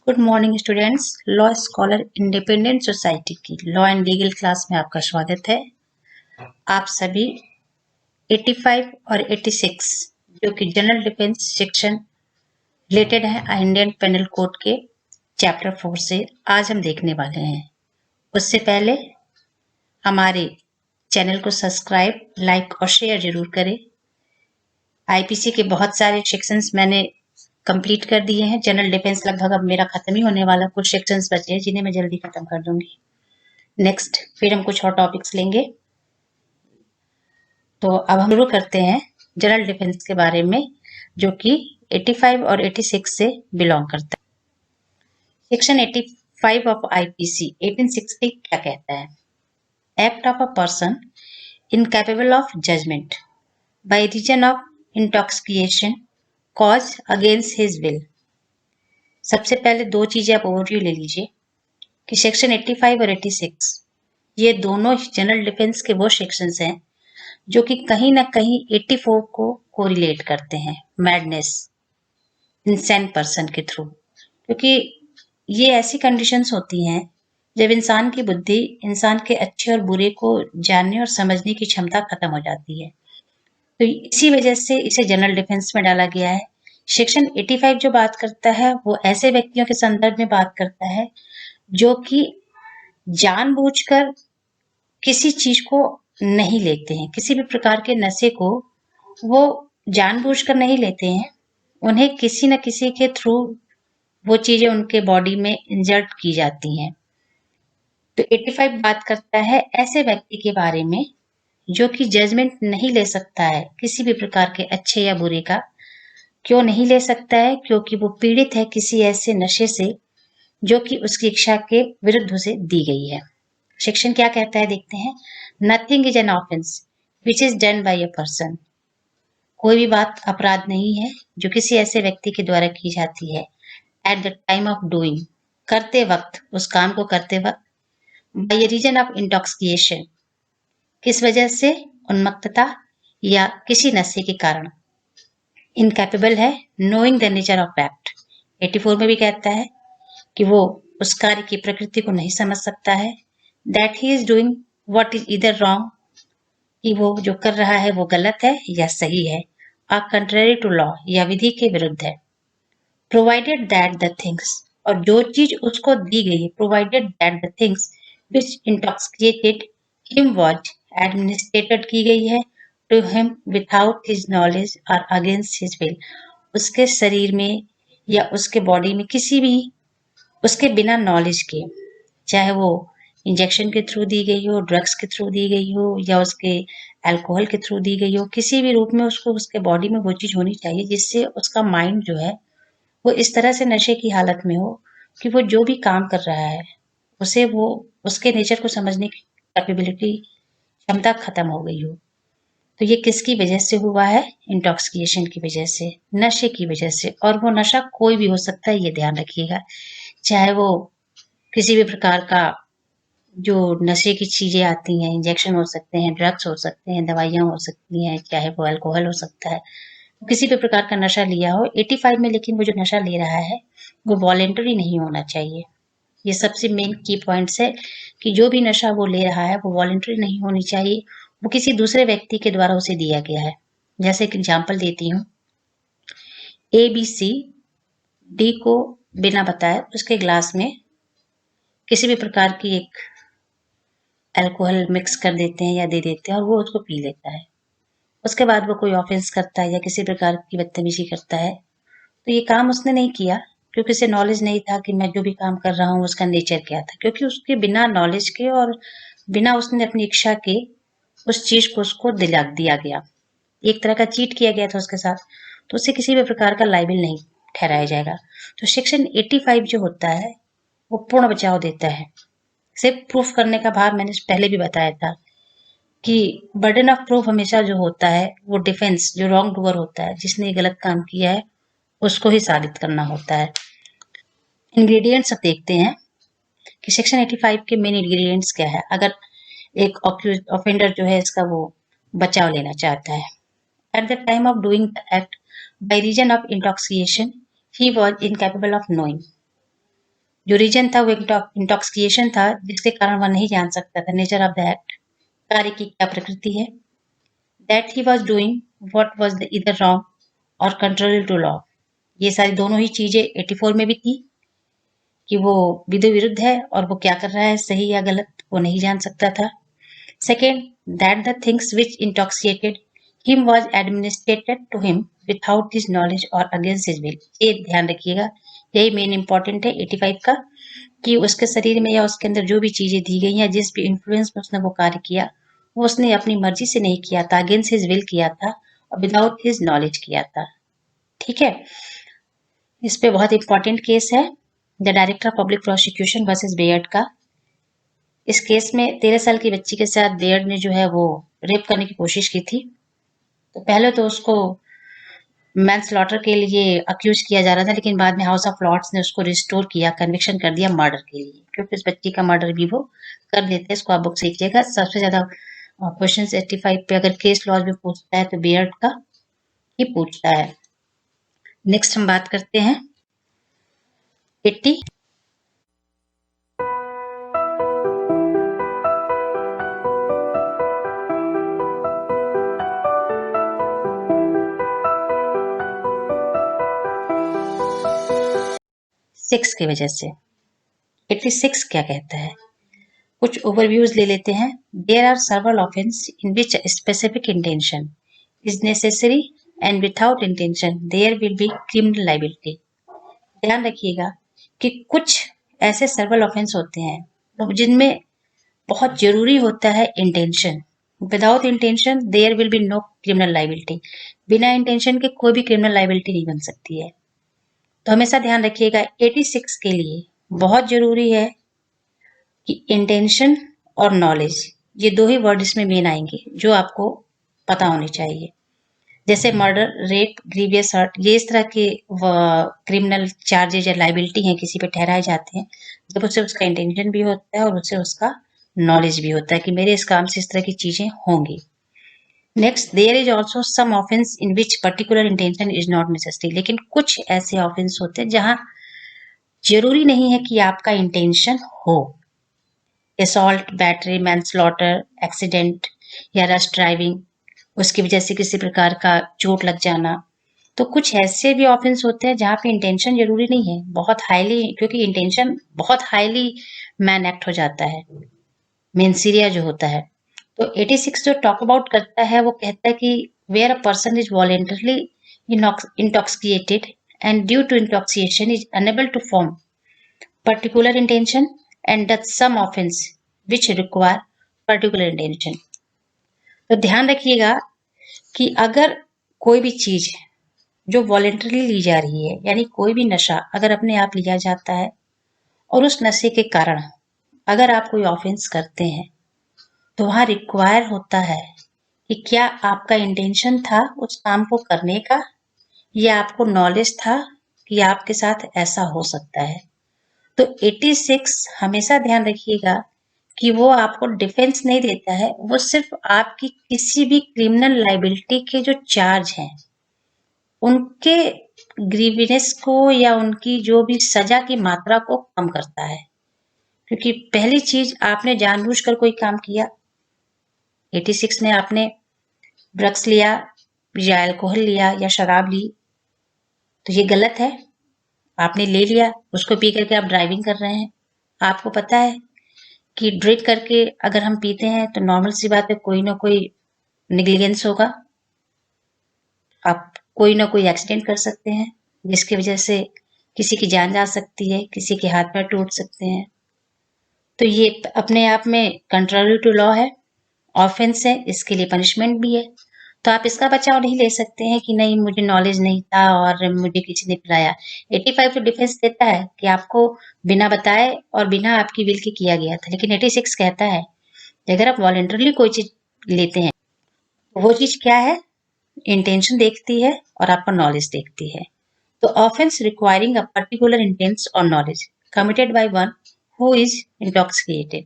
Good morning students. Law scholar independent society की law and legal class में आपका स्वागत है। आप सभी 85 और 86 जो कि जनरल डिफेंस सेक्शन रिलेटेड है इंडियन पेनल कोड के चैप्टर 4 से आज हम देखने वाले हैं। उससे पहले हमारे चैनल को सब्सक्राइब, लाइक और शेयर जरूर करें। आईपीसी के बहुत सारे सेक्शंस मैंने कंप्लीट कर दिए हैं। जनरल डिफेंस लगभग अब मेरा खत्म ही होने वाला, कुछ सेक्शंस बचे हैं जिन्हें मैं जल्दी खत्म कर दूंगी। नेक्स्ट फिर हम कुछ और टॉपिक्स लेंगे। तो अब हम शुरू करते हैं जनरल डिफेंस के बारे में, जो कि 85 और 86 से बिलोंग करता है। सेक्शन 85 ऑफ आईपीसी 1860 क्या कहता है? Act of a person incapable of judgement by reason of intoxication cause against his will. सबसे पहले दो चीजें आप ओवरव्यू ले लीजिए कि सेक्शन 85 और 86 ये दोनों जनरल डिफेंस के वो सेक्शंस हैं जो कि कहीं ना कहीं 84 को कोरिलेट करते हैं मैडनेस, इंसेंट पर्सन के थ्रू। क्योंकि ये ऐसी कंडीशंस होती हैं जब इंसान की बुद्धि, इंसान के अच्छे और बुरे को जानने और समझने की क्षमता खत्म हो जाती है। तो इसी वजह से इसे जनरल डिफेंस में डाला गया है। सेक्शन 85 जो बात करता है वो ऐसे व्यक्तियों के संदर्भ में बात करता है जो कि जानबूझकर किसी चीज को नहीं लेते हैं, किसी भी प्रकार के नशे को वो जानबूझकर नहीं लेते हैं। उन्हें किसी न किसी के थ्रू वो चीजें उनके बॉडी में इंजर्ट की जाती हैं। तो 85 बात करता है ऐसे व्यक्ति के बारे में जो कि जजमेंट नहीं ले सकता है किसी भी प्रकार के अच्छे या बुरे का। क्यों नहीं ले सकता है? क्योंकि वो पीड़ित है किसी ऐसे नशे से जो कि उसकी इच्छा के विरुद्ध उसे दी गई है। सेक्शन क्या कहता है देखते हैं। Nothing is an offence which is done by a person. कोई भी बात अपराध नहीं है जो किसी ऐसे व्यक्ति के द्वारा की जाती है at the time of doing, करते वक्त, उस काम को करते वक्त, बाय रीजन ऑफ इंटॉक्सिकेशन, किस वजह से? उन्मत्तता या किसी नशे के कारण। इनकैपेबल है knowing the nature of act. 84 में भी कहता है कि वो उस कार्य की प्रकृति को नहीं समझ सकता है। That he is doing what is either wrong, कि वो जो कर रहा है वो गलत है या सही है, और कंट्रेरी टू लॉ या विधि के विरुद्ध है। प्रोवाइडेड दैट द थिंग्स, और जो चीज उसको दी गई है, provided that the things which intoxicated him was administered की गई है to him without his knowledge और अगेंस्ट हिज विल। उसके शरीर में या उसके बॉडी में किसी भी उसके बिना नॉलेज के, चाहे वो इंजेक्शन के थ्रू दी गई हो, ड्रग्स के थ्रू दी गई हो या उसके अल्कोहल के थ्रू दी गई हो, किसी भी रूप में उसको उसके बॉडी में वो चीज होनी चाहिए जिससे उसका माइंड जो है वो इस तरह से नशे की हालत में हो कि वो जो भी काम कर रहा है उसे वो उसके नेचर को समझने की कैपेबिलिटी, क्षमता खत्म हो गई हो। तो ये किसकी वजह से हुआ है? इंटॉक्सिकेशन की वजह से, नशे की वजह से। और वो नशा कोई भी हो सकता है, ये ध्यान रखिएगा। चाहे वो किसी भी प्रकार का जो नशे की चीजें आती हैं, इंजेक्शन हो सकते हैं, ड्रग्स हो सकते हैं, दवाइयां हो सकती हैं, चाहे वो अल्कोहल हो सकता है, किसी भी प्रकार का नशा लिया हो। 85 में लेकिन वो जो नशा ले रहा है वो वॉलेंटरी नहीं होना चाहिए। ये सबसे मेन की पॉइंट्स है कि जो भी नशा वो ले रहा है वो वॉलेंटरी नहीं होनी चाहिए, वो किसी दूसरे व्यक्ति के द्वारा उसे दिया गया है। जैसे एक एग्जाम्पल देती हूँ। ए बी सी डी को बिना बताए उसके ग्लास में किसी भी प्रकार की एक अल्कोहल मिक्स कर देते हैं या दे देते हैं और वो उसको पी लेता है। उसके बाद वो कोई ऑफेंस करता है या किसी प्रकार की बदतमीजी करता है, तो ये काम उसने नहीं किया क्योंकि उसे नॉलेज नहीं था कि मैं जो भी काम कर रहा हूँ उसका नेचर क्या था। क्योंकि उसके बिना नॉलेज के और बिना उसने अपनी इच्छा के उस चीज को उसको दिला दिया गया, एक तरह का चीट किया गया था उसके साथ, तो उसे किसी भी प्रकार का लाइबिल नहीं ठहराया जाएगा। तो सेक्शन 85 जो होता है वो पूर्ण बचाव देता है। सिर्फ प्रूफ करने का भाव मैंने पहले भी बताया था कि बर्डन ऑफ प्रूफ हमेशा जो होता है वो डिफेंस, जो रॉन्ग डूअर होता है, जिसने ये गलत काम किया है, उसको ही साबित करना होता है। इंग्रेडिएंट्स अब देखते हैं कि सेक्शन 85 के मेन इंग्रेडिएंट्स क्या है अगर एक ऑफेंडर जो है इसका वो बचाव लेना चाहता है। At the time of doing the act by reason of intoxication he was incapable of knowing. जो रीजन था वो इंटॉक्सिकेशन था, जिसके कारण वह नहीं जान सकता था नेचर ऑफ द एक्ट, कार्य की क्या प्रकृति है, that he was doing what was इधर रॉन्ग और कंट्रोल टू लॉ। ये सारी दोनों ही चीजें 84 में भी थी कि वो विधि विरुद्ध है और वो क्या कर रहा है, सही या गलत, वो नहीं जान सकता था। Second, that the things which intoxicated him was administered to him without his knowledge और अगेंस्ट हिज विल। ये ध्यान रखिएगा, यही मेन इंपॉर्टेंट है 85 का, कि उसके शरीर में या उसके अंदर जो भी चीजें दी गई हैं, जिस भी इन्फ्लुएंस में उसने वो कार्य किया, वो उसने अपनी मर्जी से नहीं किया था, अगेंस्ट हिज विल किया था और विदाउट हिज नॉलेज किया था। ठीक है, इस पे बहुत इंपॉर्टेंट केस है the director of public prosecution versus Baird का। इस केस में 13 साल की बच्ची के साथ बेयर्ड ने जो है वो रेप करने की कोशिश की थी। तो पहले तो उसको मैनस्लॉटर के लिए अक्यूज किया जा रहा था, लेकिन बाद में हाउस ऑफ लॉर्ड्स ने उसको रिस्टोर किया, कन्विक्शन कर दिया मर्डर के लिए, क्योंकि उस बच्ची का मर्डर भी वो कर देते हैं। इसको आप बुक सीखिएगा। सबसे ज्यादा क्वेश्चन 85 पे अगर केस लॉज में पूछता है तो बेयर्ड का ही पूछता है। नेक्स्ट हम बात करते हैं 86 की वजह से। 86 क्या कहता है, कुछ ओवरव्यूज ले लेते हैं। There are several offence in which specific intention is necessary and without intention there will be criminal liability. ध्यान रखिएगा कि कुछ ऐसे सर्वल ऑफेंस होते हैं जिनमें बहुत जरूरी होता है intention. Without intention there will be no criminal liability. बिना इंटेंशन के कोई भी क्रिमिनल लायबिलिटी नहीं बन सकती है। तो हमेशा ध्यान रखिएगा 86 के लिए बहुत जरूरी है कि इंटेंशन और नॉलेज, ये दो ही वर्ड इसमें मेन आएंगे जो आपको पता होने चाहिए। जैसे मर्डर, रेप, ग्रीवियस हर्ट, ये इस तरह के क्रिमिनल चार्जेज या लाइबिलिटी हैं, किसी पे ठहराए जाते हैं जब उससे उसका इंटेंशन भी होता है और उससे उसका नॉलेज भी होता है कि मेरे इस काम से इस तरह की चीजें होंगी। Next, there is also some offence in which particular intention is not necessary. लेकिन कुछ ऐसे ऑफेंस होते हैं जहां जरूरी नहीं है कि आपका इंटेंशन हो। असॉल्ट, बैटरी, मैनस्लॉटर, एक्सीडेंट या रश ड्राइविंग, उसकी वजह से किसी प्रकार का चोट लग जाना। तो कुछ ऐसे भी ऑफेंस होते हैं जहाँ पे इंटेंशन जरूरी नहीं है, बहुत हाईली, क्योंकि इंटेंशन बहुत हाईली मैन एक्ट हो जाता है, मेंसीरिया जो होता है। तो 86 जो टॉक अबाउट करता है वो कहता है कि where a person is voluntarily intoxicated and due to intoxication is unable to form particular intention and does some offense which require particular intention। तो ध्यान रखिएगा कि अगर कोई भी चीज जो वॉलेंटरली ली जा रही है, यानी कोई भी नशा अगर अपने आप लिया जाता है और उस नशे के कारण अगर आप कोई ऑफेंस करते हैं, तो वहां रिक्वायर होता है कि क्या आपका इंटेंशन था उस काम को करने का, या आपको नॉलेज था कि आपके साथ ऐसा हो सकता है। तो 86 हमेशा ध्यान रखिएगा कि वो आपको डिफेंस नहीं देता है, वो सिर्फ आपकी किसी भी क्रिमिनल लाइबिलिटी के जो चार्ज हैं उनके ग्रीविनेस को या उनकी जो भी सजा की मात्रा को कम करता है। क्योंकि पहली चीज, आपने जानबूझकर कोई काम किया, 86 ने आपने ड्रग्स लिया या अल्कोहल लिया या शराब ली, तो ये गलत है। आपने ले लिया, उसको पी करके आप ड्राइविंग कर रहे हैं। आपको पता है कि ड्रिंक करके अगर हम पीते हैं तो नॉर्मल सी बात है, कोई ना कोई निग्लिजेंस होगा, आप कोई ना कोई एक्सीडेंट कर सकते हैं जिसकी वजह से किसी की जान जा सकती है, किसी के हाथ पैर टूट सकते हैं। तो ये अपने आप में कंट्रारी टू लॉ है, ऑफेंस है, इसके लिए पनिशमेंट भी है। तो आप इसका बचाव नहीं ले सकते हैं कि नहीं मुझे नॉलेज नहीं था और मुझे किसी ने पिलाया। 85 तो डिफेंस देता है कि आपको बिना बताए और बिना आपकी विल के किया गया था, लेकिन 86 कहता है कि अगर आप वॉलेंटरली कोई चीज लेते हैं, वो चीज क्या है, इंटेंशन देखती है और आपका नॉलेज देखती है। तो offence requiring a particular intent और knowledge committed by one who is intoxicated.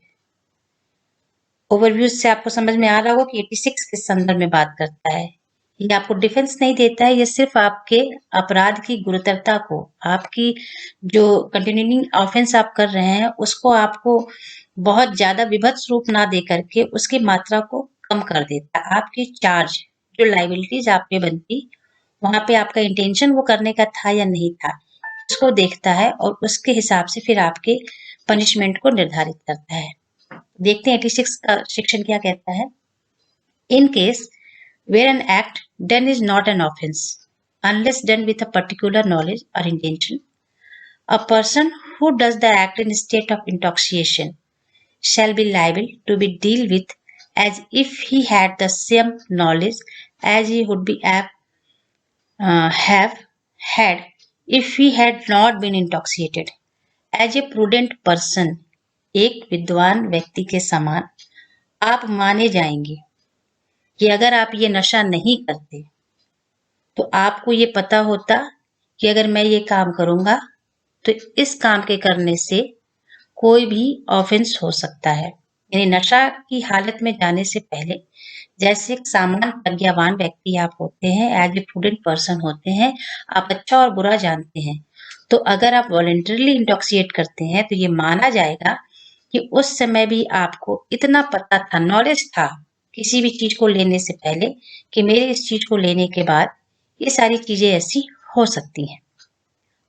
Overview से आपको समझ में आ रहा होगा कि 86 किस संदर्भ में बात करता है। ये आपको डिफेंस नहीं देता है, ये सिर्फ आपके अपराध की गुरुतरता को, आपकी जो कंटिन्यूइंग ऑफेंस आप कर रहे हैं उसको आपको बहुत ज्यादा विभत्स रूप ना दे करके उसकी मात्रा को कम कर देता है। आपकी चार्ज जो लाइबिलिटीज आप पे बनती, वहां पे आपका इंटेंशन वो करने का था या नहीं था, इसको देखता है और उसके हिसाब से फिर आपके पनिशमेंट को निर्धारित करता है। देखते हैं 86 का सेक्शन क्या कहता है। In case where an act done is not an offense unless done with a particular knowledge or intention, a person who does the act in a state of intoxication shall be liable to be dealt with as if he had the same knowledge as he would be have had if he had not been intoxicated. As a prudent person, एक विद्वान व्यक्ति के समान आप माने जाएंगे कि अगर आप ये नशा नहीं करते तो आपको ये पता होता कि अगर मैं ये काम करूंगा तो इस काम के करने से कोई भी ऑफेंस हो सकता है। यानी नशा की हालत में जाने से पहले जैसे एक सामान्य प्रज्ञावान व्यक्ति आप होते हैं, एज ए प्रूडेंट पर्सन होते हैं, आप अच्छा और बुरा जानते हैं, तो अगर आप वॉलंटरली इंटॉक्सिएट करते हैं तो ये माना जाएगा कि उस समय भी आपको इतना पता था, नॉलेज था किसी भी चीज को लेने से पहले कि मेरे इस चीज को लेने के बाद ये सारी चीजें ऐसी हो सकती हैं।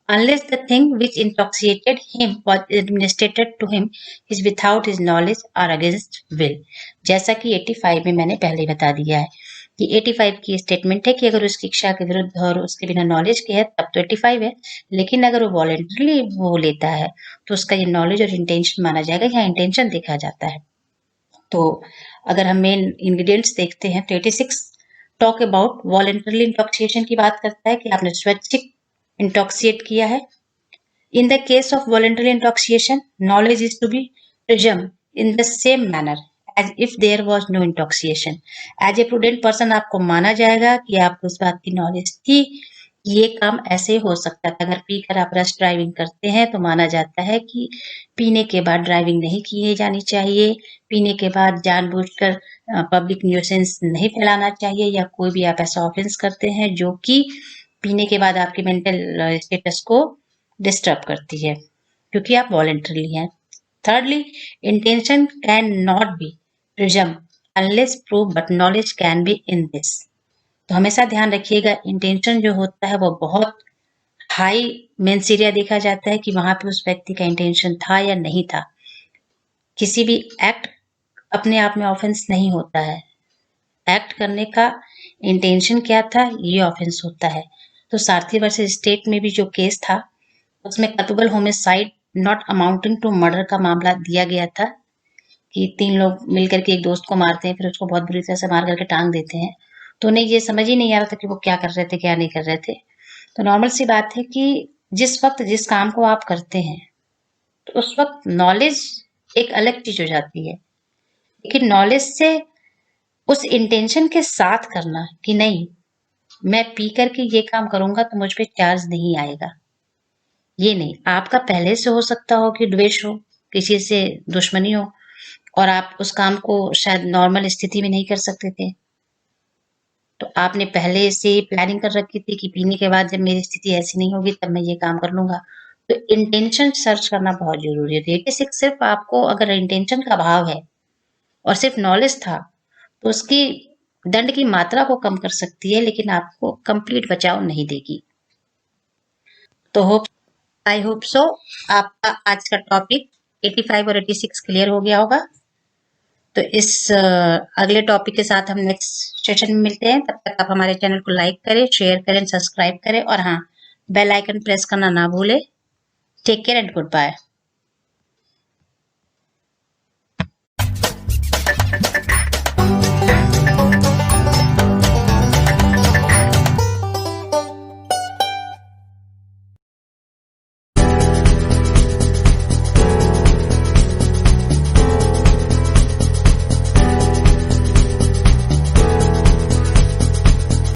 Unless the thing which intoxicated him was administered to him is without his knowledge or against will. जैसा कि 85 में मैंने पहले बता दिया है कि 85 की स्टेटमेंट है कि अगर उसकी इच्छा के विरुद्ध और उसके बिना नॉलेज के है तब तो 85 है, लेकिन अगर वो वॉलेंटरली वो लेता है तो उसका ये नॉलेज और इंटेंशन माना जाएगा। यहाँ इंटेंशन देखा जाता है। तो अगर हम मेन इंग्रेडिएंट्स देखते हैं तो 86 टॉक अबाउट वॉलेंटरली इंटॉक्सिएशन की बात करता है कि आपने स्वैच्छिक इंटॉक्सिएट किया है। In the case of voluntary intoxication, knowledge is to be presumed in the same manner as if there was no intoxication. As a prudent person आपको माना जाएगा कि आपको इस बात की नॉलेज थी, ये काम ऐसे हो सकता था। अगर पीकर आप रश ड्राइविंग करते हैं तो माना जाता है कि पीने के बाद ड्राइविंग नहीं की जानी चाहिए, पीने के बाद जानबूझकर पब्लिक न्यूसेंस नहीं फैलाना चाहिए, या कोई भी आप ऐसा ऑफेंस करते हैं जो कि पीने के बाद आपके मेंटल स्टेटस को डिस्टर्ब करती है क्योंकि आप वॉलेंटरली हैं। Thirdly, intention can not be prism unless prove but knowledge can be in this. तो हमेशा ध्यान रखिएगा, इंटेंशन जो होता है वो बहुत हाई मेंसीरिया देखा जाता है कि वहां पे उस व्यक्ति का इंटेंशन था या नहीं था। किसी भी एक्ट अपने आप में ऑफेंस नहीं होता है, एक्ट करने का इंटेंशन क्या था ये ऑफेंस होता है। तो सारथी वर्सेस स्टेट में भी जो केस था उसमें culpable homicide not amounting to murder का मामला दिया गया था कि 3 लोग मिलकर के एक दोस्त को मारते हैं, फिर उसको बहुत बुरी तरह से मार करके टांग देते हैं। तो उन्हें ये समझ ही नहीं आ रहा था कि वो क्या कर रहे थे क्या नहीं कर रहे थे। तो नॉर्मल सी बात है कि जिस वक्त जिस काम को आप करते हैं तो उस वक्त नॉलेज एक अलग चीज हो जाती है, लेकिन नॉलेज से उस इंटेंशन के साथ करना कि नहीं मैं पी करके ये काम करूंगा तो मुझ पे चार्ज नहीं आएगा, ये नहीं। आपका पहले से हो सकता हो कि द्वेष हो, किसी से दुश्मनी हो और आप उस काम को शायद नॉर्मल स्थिति में नहीं कर सकते थे, तो आपने पहले से प्लानिंग कर रखी थी कि पीने के बाद जब मेरी स्थिति ऐसी नहीं होगी तब मैं ये काम कर लूंगा। तो इंटेंशन सर्च करना बहुत जरूरी है। 86 सिर्फ आपको अगर इंटेंशन का अभाव है और सिर्फ नॉलेज था तो उसकी दंड की मात्रा को कम कर सकती है, लेकिन आपको कंप्लीट बचाव नहीं देगी। तो आई होप सो आपका आज का टॉपिक 85 और 86 क्लियर हो गया होगा। तो इस अगले टॉपिक के साथ हम नेक्स्ट सेशन में मिलते हैं। तब तक आप हमारे चैनल को लाइक करें, शेयर करें, सब्सक्राइब करें और हाँ, बेल आइकन प्रेस करना ना भूलें। Take care and good bye.